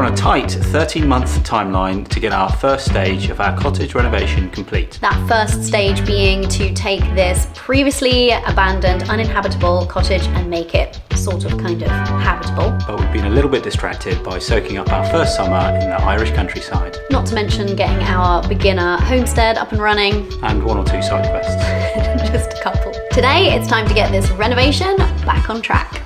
on a tight 13-month timeline to get our first stage of our cottage renovation complete. That first stage being to take this previously abandoned, uninhabitable cottage and make it sort of kind of habitable. But we've been a little bit distracted by soaking up our first summer in the Irish countryside. Not to mention getting our beginner homestead up and running. And 1 or 2 side quests. Just a couple. Today it's time to get this renovation back on track.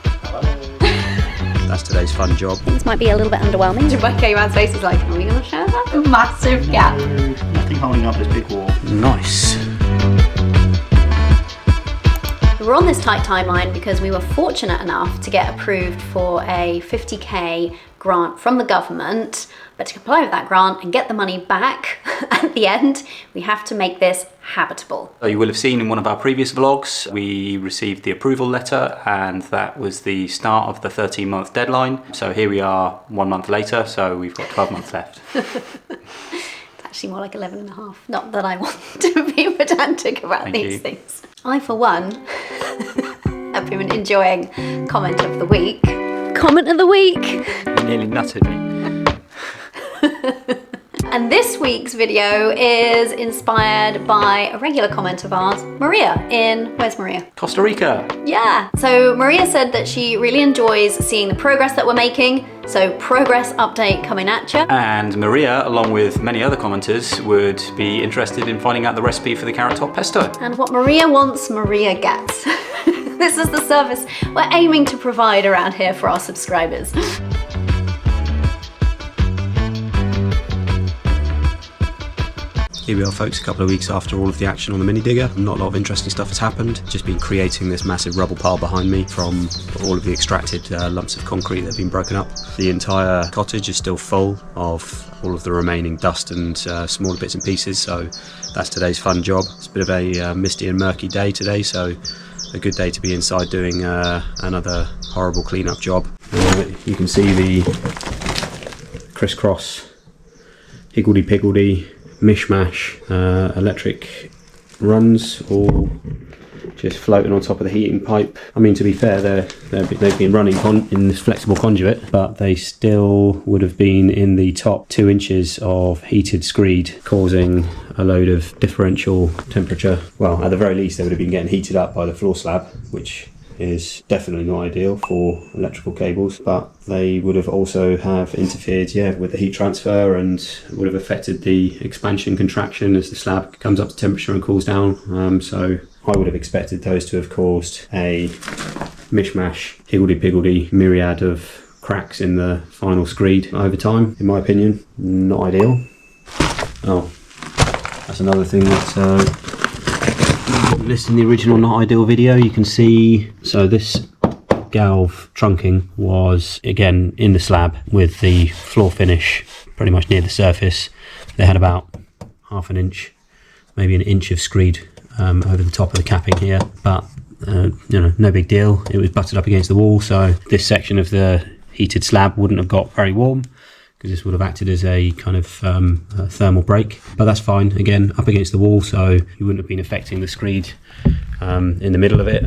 That's today's fun job. Things might be a little bit underwhelming. Rebecca Johan's face is like, are we going to share that? A massive gap. Nothing holding up this big wall. Nice. We're on this tight timeline because we were fortunate enough to get approved for a 50k grant from the government, but to apply for that grant and get the money back at the end, we have to make this habitable. So you will have seen in one of our previous vlogs, we received the approval letter, and that was the start of the 13-month deadline. So here we are 1 month later, so we've got 12 months left. It's actually more like 11 and a half. Not that I want to be pedantic about these things. I, for one, have been enjoying comment of the week. Comment of the week! You nearly nutted me. And this week's video is inspired by a regular comment of ours, Maria where's Maria? Costa Rica. Yeah. So Maria said that she really enjoys seeing the progress that we're making. So progress update coming at you. And Maria, along with many other commenters, would be interested in finding out the recipe for the carrot top pesto. And what Maria wants, Maria gets. This is the service we're aiming to provide around here for our subscribers. Here we are, folks, a couple of weeks after all of the action on the mini digger. Not a lot of interesting stuff has happened. Just been creating this massive rubble pile behind me from all of the extracted lumps of concrete that have been broken up. The entire cottage is still full of all of the remaining dust and smaller bits and pieces, so that's today's fun job. It's a bit of a misty and murky day today, so a good day to be inside doing another horrible clean-up job. You can see the crisscross, higgledy-piggledy, mishmash electric runs all just floating on top of the heating pipe. I mean, to be fair, they've been running in this flexible conduit, but they still would have been in the top 2 inches of heated screed, causing a load of differential temperature. Well, at the very least, they would have been getting heated up by the floor slab, which is definitely not ideal for electrical cables, but they would have also have interfered with the heat transfer and would have affected the expansion contraction as the slab comes up to temperature and cools down. So I would have expected those to have caused a mishmash, higgledy-piggledy myriad of cracks in the final screed over time. In my opinion, not ideal. Oh, that's another thing that listed in the original not ideal video. You can see, so this galv trunking was again in the slab with the floor finish pretty much near the surface. They had about half an inch, maybe an inch of screed over the top of the capping here, but no big deal. It was butted up against the wall, so this section of the heated slab wouldn't have got very warm, because this would have acted as a kind of thermal break, but that's fine. Again, up against the wall, so you wouldn't have been affecting the screed in the middle of it.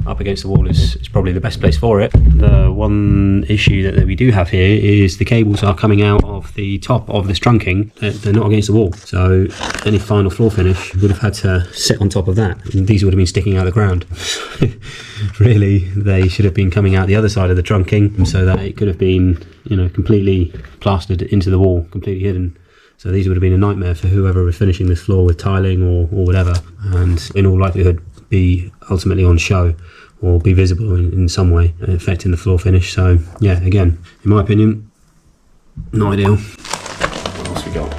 Up against the wall is probably the best place for it. The one issue that we do have here is the cables are coming out of the top of this trunking. They're not against the wall, so any final floor finish would have had to sit on top of that, and these would have been sticking out of the ground. Really, they should have been coming out the other side of the trunking so that it could have been completely plastered into the wall, completely hidden. So these would have been a nightmare for whoever was finishing this floor with tiling or whatever, and in all likelihood be ultimately on show or be visible in some way, affecting the floor finish. So yeah, again, in my opinion, not ideal. What else we got?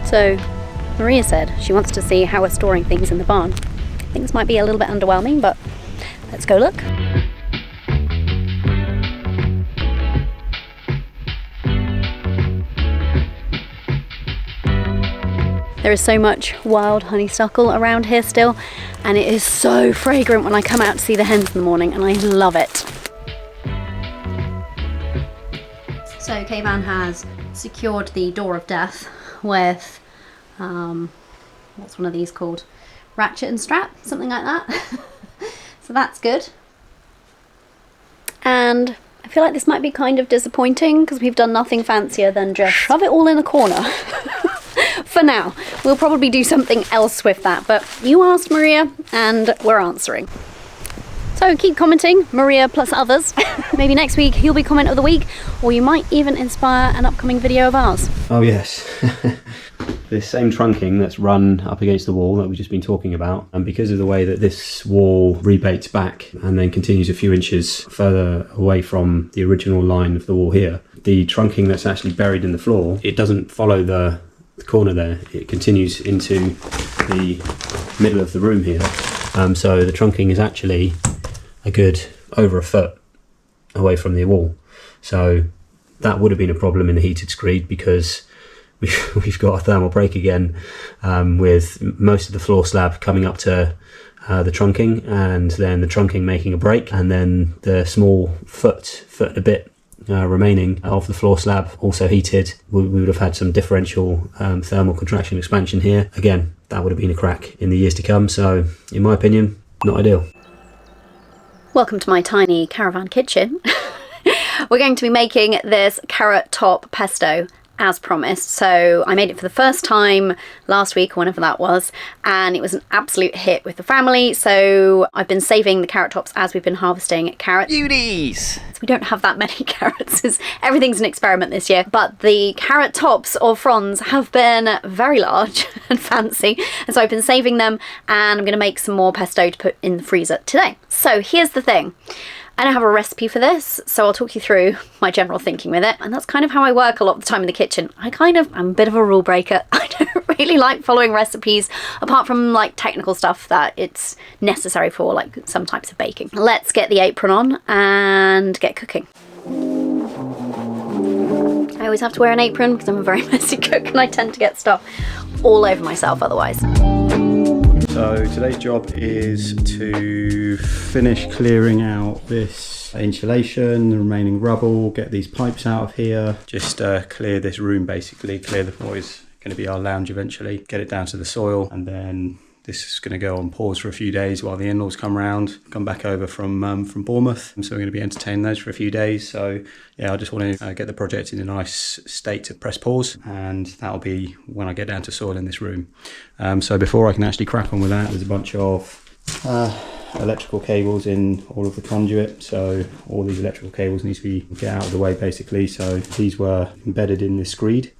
So Maria said she wants to see how we're storing things in the barn. Things might be a little bit underwhelming, but let's go look. There is so much wild honeysuckle around here still, and it is so fragrant when I come out to see the hens in the morning, and I love it. So Kayvan has secured the door of death with, what's one of these called? Ratchet and strap, something like that. So that's good. and I feel like this might be kind of disappointing because we've done nothing fancier than just shove it all in a corner. For now. We'll probably do something else with that, but you asked Maria and we're answering. So keep commenting, Maria plus others. Maybe next week you'll be comment of the week, or you might even inspire an upcoming video of ours. Oh yes, this same trunking that's run up against the wall that we've just been talking about, and because of the way that this wall rebates back and then continues a few inches further away from the original line of the wall here, the trunking that's actually buried in the floor, it doesn't follow the corner there, it continues into the middle of the room here. So the trunking is actually a good over a foot away from the wall. So that would have been a problem in the heated screed because we've got a thermal break again, with most of the floor slab coming up to the trunking, and then the trunking making a break, and then the small foot and a bit remaining of the floor slab also heated. We would have had some differential thermal contraction expansion here. Again, that would have been a crack in the years to come. So in my opinion, not ideal. Welcome to my tiny caravan kitchen. We're going to be making this carrot top pesto as promised. So I made it for the first time last week or whenever that was, and it was an absolute hit with the family. So I've been saving the carrot tops as we've been harvesting carrots. Beauties! We don't have that many carrots. Everything's an experiment this year, but the carrot tops or fronds have been very large and fancy, and so I've been saving them, and I'm going to make some more pesto to put in the freezer today. So here's the thing. I don't have a recipe for this, so I'll talk you through my general thinking with it. And that's kind of how I work a lot of the time in the kitchen. I'm a bit of a rule breaker. I don't really like following recipes, apart from like technical stuff that it's necessary for, like some types of baking. Let's get the apron on and get cooking. I always have to wear an apron because I'm a very messy cook and I tend to get stuff all over myself otherwise. So today's job is to finish clearing out this insulation, the remaining rubble, get these pipes out of here, just clear this room basically, clear what is going to be our lounge eventually, get it down to the soil, and then this is going to go on pause for a few days while the in-laws come round, come back over from Bournemouth. So we're going to be entertaining those for a few days. So yeah, I just want to get the project in a nice state to press pause, and that'll be when I get down to soil in this room. So before I can actually crack on with that, there's a bunch of electrical cables in all of the conduit. So all these electrical cables need to be get out of the way basically. So these were embedded in this screed,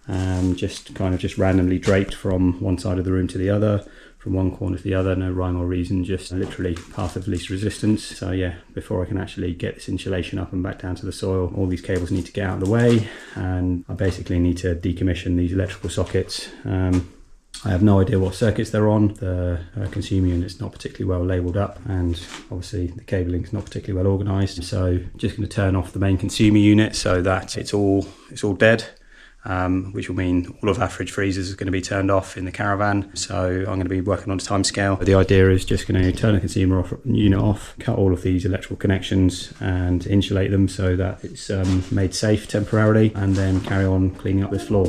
just randomly draped from one side of the room to the other, from one corner to the other, no rhyme or reason, just literally path of least resistance. So yeah, before I can actually get this insulation up and back down to the soil, all these cables need to get out of the way, and I basically need to decommission these electrical sockets. I have no idea what circuits they're on. The consumer unit's not particularly well labelled up, and obviously the cabling's not particularly well organised. So just going to turn off the main consumer unit so that it's all dead. Which will mean all of our fridge freezers is going to be turned off in the caravan. So I'm going to be working on a time scale. The idea is just going to turn the consumer unit off, cut all of these electrical connections and insulate them so that it's made safe temporarily, and then carry on cleaning up this floor.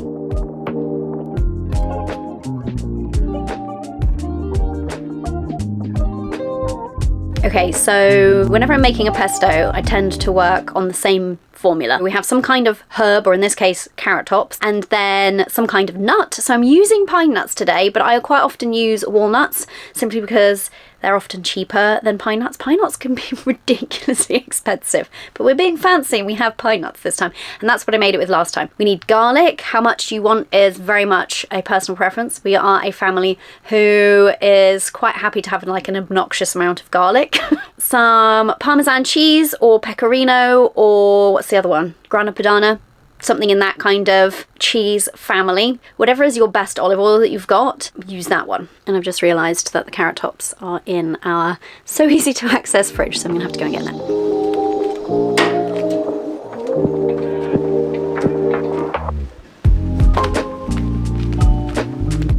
Okay, so whenever I'm making a pesto, I tend to work on the same formula. We have some kind of herb, or in this case, carrot tops, and then some kind of nut. So I'm using pine nuts today, but I quite often use walnuts simply because they're often cheaper than pine nuts. Pine nuts can be ridiculously expensive, but we're being fancy and we have pine nuts this time. And that's what I made it with last time. We need garlic. How much you want is very much a personal preference. We are a family who is quite happy to have like an obnoxious amount of garlic. Some Parmesan cheese or pecorino, or what's the other one? Grana Padano. Something in that kind of cheese family. Whatever is your best olive oil that you've got, use that one. And I've just realised that the carrot tops are in our so easy to access fridge, so I'm gonna have to go and get them.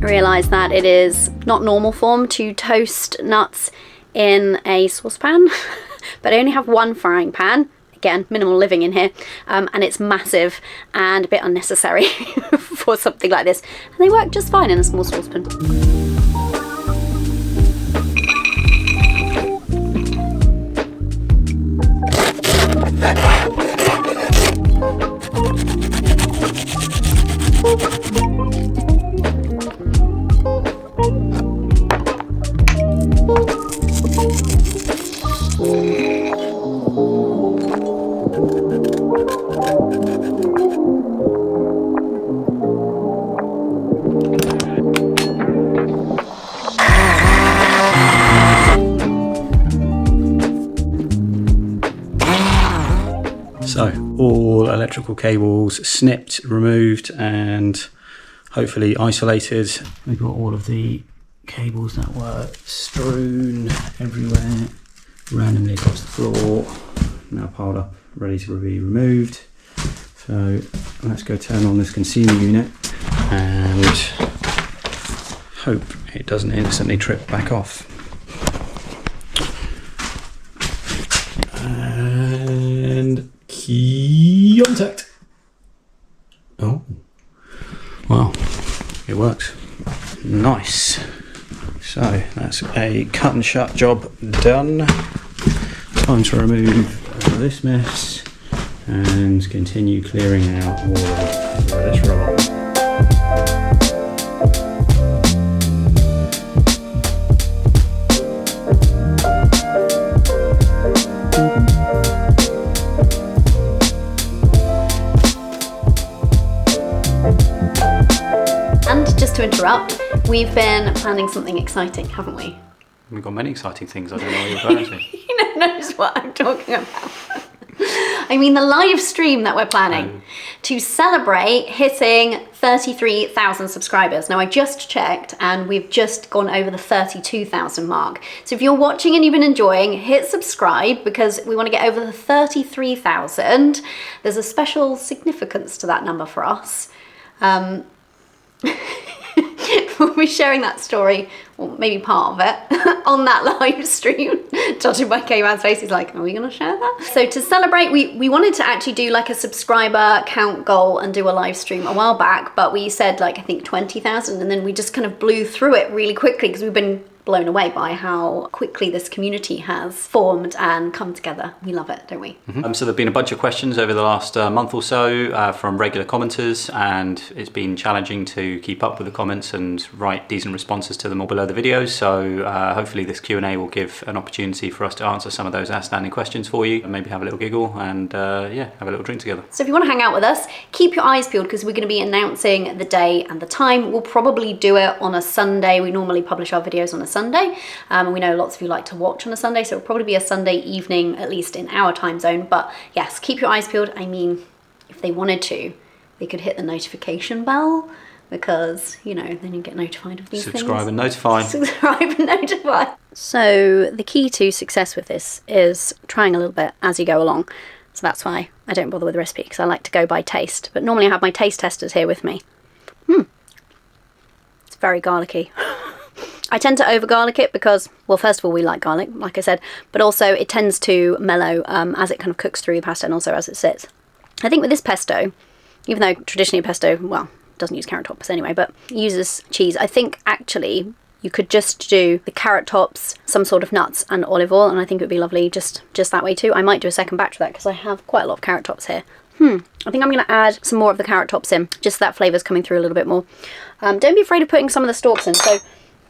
I realised that it is not normal form to toast nuts in a saucepan, but I only have one frying pan. Again, minimal living in here, and it's massive and a bit unnecessary for something like this. And they work just fine in a small saucepan. So all electrical cables snipped, removed and hopefully isolated. We've got all of the cables that were strewn everywhere, randomly across the floor, now piled up, ready to be removed. So let's go turn on this concealer unit and hope it doesn't instantly trip back off. And contact. Oh, wow, it works. Nice. So that's a cut and shut job done. Time to remove this mess and continue clearing out all of this rubble. To interrupt, we've been planning something exciting, haven't we? We've got many exciting things. I don't know what you're referring to. You don't know what I'm talking about. I mean the live stream that we're planning to celebrate hitting 33,000 subscribers. Now I just checked and we've just gone over the 32,000 mark. So if you're watching and you've been enjoying, hit subscribe because we want to get over the 33,000. There's a special significance to that number for us. We'll be sharing that story, or maybe part of it, on that live stream. Judging by K-Man's face, he's like, are we going to share that? So to celebrate, we wanted to actually do like a subscriber count goal and do a live stream a while back, but we said like, I think 20,000, and then we just kind of blew through it really quickly because we've been blown away by how quickly this community has formed and come together. We love it, don't we? Mm-hmm. So there have been a bunch of questions over the last month or so from regular commenters, and it's been challenging to keep up with the comments and write decent responses to them all below the videos. So hopefully this Q&A will give an opportunity for us to answer some of those outstanding questions for you and maybe have a little giggle and yeah, have a little drink together. So if you want to hang out with us, keep your eyes peeled because we're going to be announcing the day and the time. We'll probably do it on a Sunday. We normally publish our videos on a Sunday. We know lots of you like to watch on a Sunday, so it'll probably be a Sunday evening, at least in our time zone. But yes, keep your eyes peeled. I mean, if they wanted to, they could hit the notification bell because, you know, then you get notified of these things. Subscribe and notify. Subscribe and notify. So the key to success with this is trying a little bit as you go along. So that's why I don't bother with the recipe, because I like to go by taste. But normally I have my taste testers here with me. It's very garlicky. I tend to over garlic it because, well, first of all, we like garlic, like I said, but also it tends to mellow as it kind of cooks through the pasta and also as it sits. I think with this pesto, even though traditionally pesto, well, doesn't use carrot tops anyway, but uses cheese, I think actually you could just do the carrot tops, some sort of nuts and olive oil, and I think it would be lovely just that way too. I might do a second batch of that because I have quite a lot of carrot tops here. I think I'm going to add some more of the carrot tops in, just so that flavour's coming through a little bit more. Don't be afraid of putting some of the stalks in. So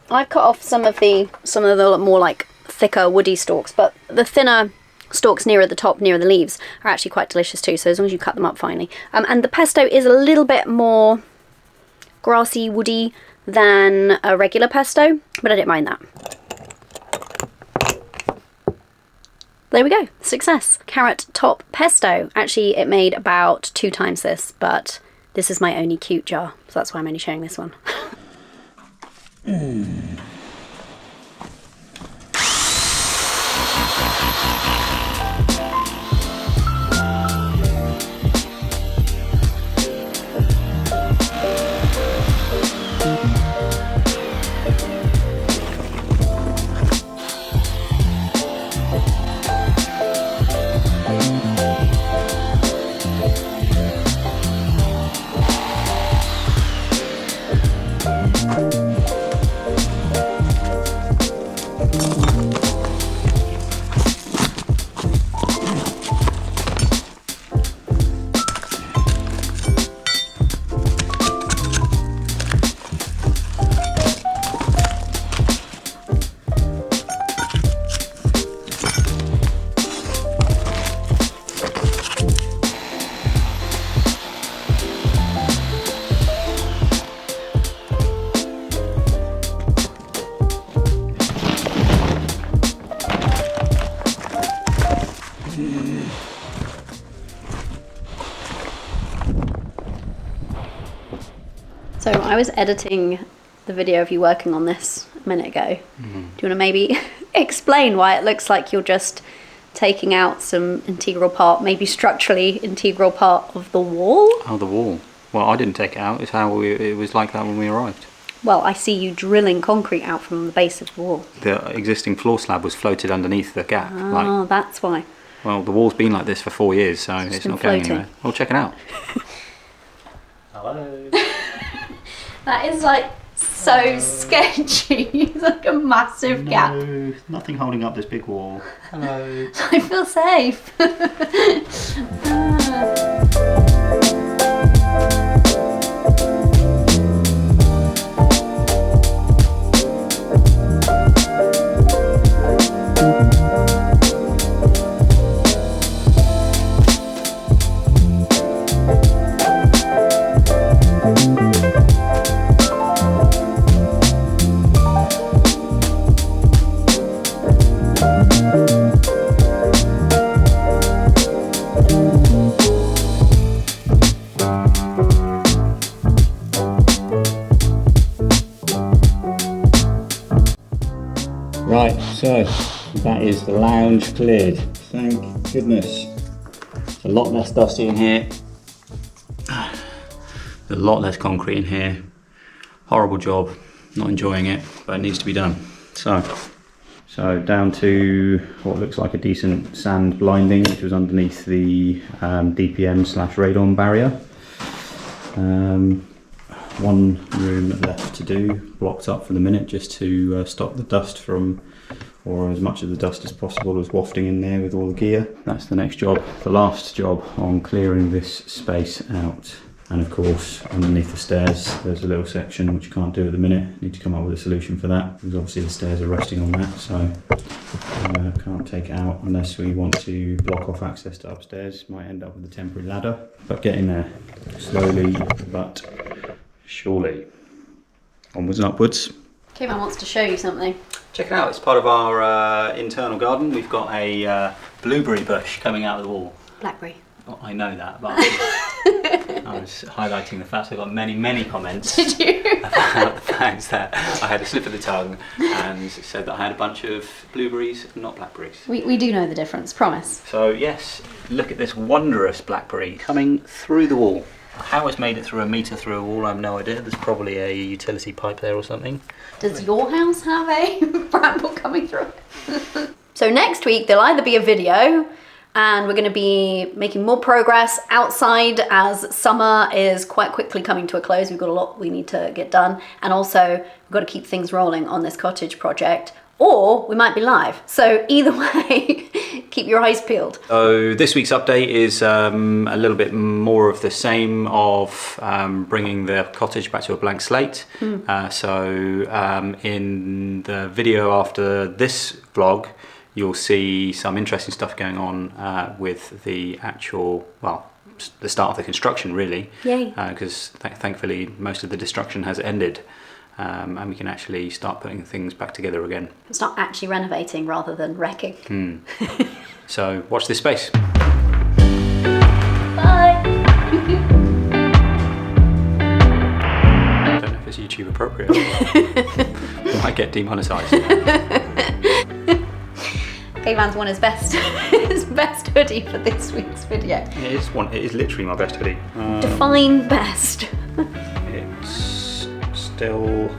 I've cut off some of the more like thicker woody stalks, but the thinner stalks nearer the top, nearer the leaves, are actually quite delicious too, so as long as you cut them up finely. And the pesto is a little bit more grassy, woody than a regular pesto, but I didn't mind that. There we go, success. Carrot top pesto. Actually, it made about 2 times this, but this is my only cute jar, so that's why I'm only sharing this one. So I was editing the video of you working on this a minute ago. Do you want to maybe explain why it looks like you're just taking out some integral part, maybe structurally integral part of the wall? Oh, the wall. Well, I didn't take it out. It's how it was like that when we arrived. Well, I see you drilling concrete out from the base of the wall. The existing floor slab was floated underneath the gap. Oh, that's why. Well, the wall's been like this for 4 years, so it's been not going floating. anywhere. Well, check it out. Hello. That is like so sketchy. It's like a massive gap. No, nothing holding up this big wall. Hello. I feel safe. Right, so that is the lounge cleared. Thank goodness. It's a lot less dusty in here. A lot less concrete in here. Horrible job, not enjoying it, but it needs to be done. So down to what looks like a decent sand blinding, which was underneath the DPM/radon barrier. One room left to do, blocked up for the minute, just to stop the dust from, or as much of the dust as possible, was wafting in there with all the gear. That's the next job, the last job on clearing this space out. And of course, underneath the stairs, there's a little section which you can't do at the minute. Need to come up with a solution for that, because obviously the stairs are resting on that, so can't take it out unless we want to block off access to upstairs. Might end up with a temporary ladder, but getting there slowly but surely. Onwards and upwards. K-Man wants to show you something. Check it out, it's part of our internal garden. We've got a blueberry bush coming out of the wall. Blackberry. Well, I know that, but I was highlighting the fact I got many comments Did you? about the fact that I had a slip of the tongue and said that I had a bunch of blueberries, not blackberries. We do know the difference, promise. So yes, look at this wondrous blackberry coming through the wall. How it's made it through a metre through a wall, I have no idea. There's probably a utility pipe there or something. Does your house have a bramble coming through it? So next week there'll either be a video, and we're going to be making more progress outside as summer is quite quickly coming to a close. We've got a lot we need to get done, and also we've got to keep things rolling on this cottage project, or we might be live. So either way, keep your eyes peeled. So this week's update is a little bit more of the same of bringing the cottage back to a blank slate. In the video after this vlog, you'll see some interesting stuff going on with the actual, well, the start of the construction really. Yay. Because thankfully most of the destruction has ended. And we can actually start putting things back together again. Start actually renovating rather than wrecking. So watch this space. Bye. I don't know if it's YouTube appropriate. We might get demonetised. K-Man's won his best hoodie for this week's video. It is literally my best hoodie. Define best. It's still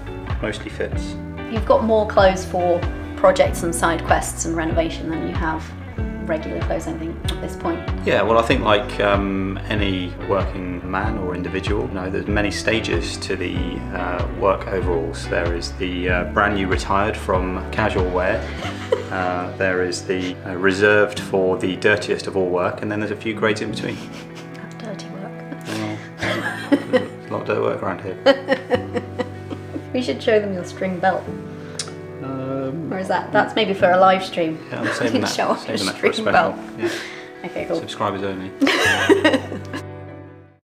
mostly fits. You've got more clothes for projects and side quests and renovation than you have regular clothes, I think, at this point. Yeah, well, I think like any working man or individual, there's many stages to the work overalls. There is the brand new retired from casual wear. There is the reserved for the dirtiest of all work, and then there's a few grades in between. That's dirty work. Well, there's a lot of dirty work around here. We should show them your string belt. Or is that's maybe for a live stream? Yeah, I'm saving that. Show off your Saving that for a string special. belt. Yeah. Okay, cool. Subscribers only.